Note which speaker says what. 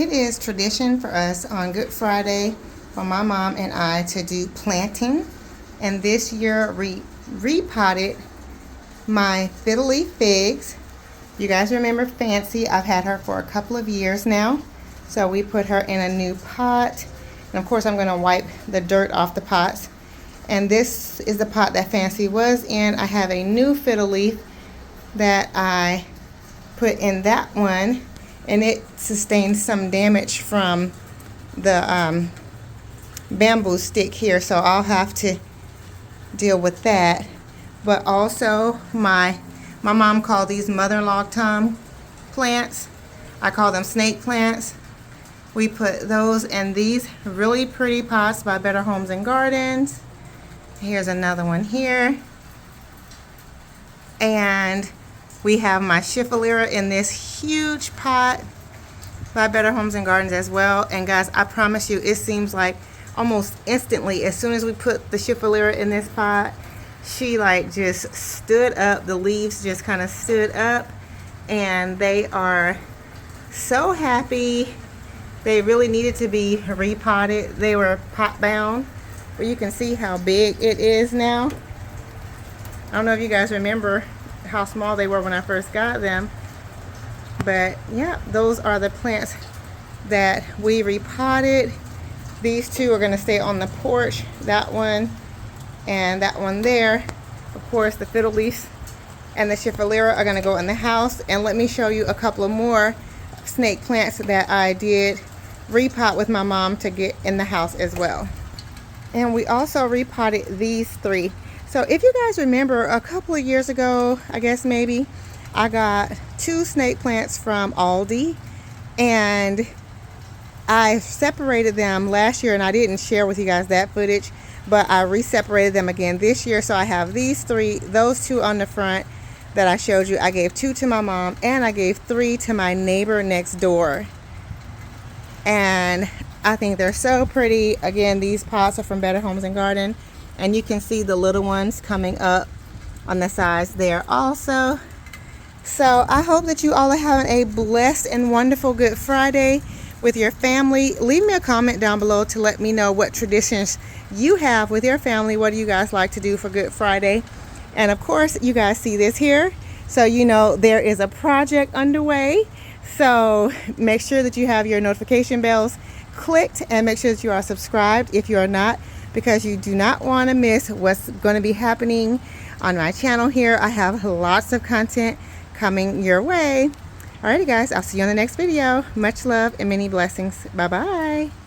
Speaker 1: It is tradition for us on Good Friday for my mom and I to do planting. And this year we repotted my fiddle leaf figs. You guys remember Fancy? I've had her for a couple of years now. So we put her in a new pot. And of course I'm going to wipe the dirt off the pots. And this is the pot that Fancy was in. I have a new fiddle leaf that I put in that one, and it sustained some damage from the bamboo stick here, so I'll have to deal with that. But also my mom called these mother-in-law tom plants. I call them snake plants. We put those in these really pretty pots by Better Homes and Gardens. Here's another one here. And we have my schiffelera in this huge pot by Better Homes and Gardens as well. And guys, I promise you, it seems like almost instantly, as soon as we put the schiffelera in this pot, she like just stood up. The leaves just kind of stood up, and they are so happy. They really needed to be repotted. They were pot bound, but you can see how big it is now. I don't know if you guys remember how small they were when I first got them, but yeah, those are the plants that we repotted. These two are going to stay on the porch, that one and that one there. Of course, the fiddle leaves and the schiffelera are going to go in the house. And let me show you a couple of more snake plants that I did repot with my mom to get in the house as well. And we also repotted these three. So if you guys remember, a couple of years ago, I guess maybe, I got 2 snake plants from Aldi, and I separated them last year, and I didn't share with you guys that footage, but I re-separated them again this year. So I have these 3, those 2 on the front that I showed you. I gave 2 to my mom, and I gave 3 to my neighbor next door. And I think they're so pretty. Again, these pots are from Better Homes and Garden. And you can see the little ones coming up on the sides there also. So I hope that you all are having a blessed and wonderful Good Friday with your family. Leave me a comment down below to let me know what traditions you have with your family. What do you guys like to do for Good Friday? And of course, you guys see this here, so you know there is a project underway. So make sure that you have your notification bells clicked, and make sure that you are subscribed if you are not, because you do not want to miss what's going to be happening on my channel here. I have lots of content coming your way. Alrighty guys, I'll see you on the next video. Much love and many blessings. Bye bye.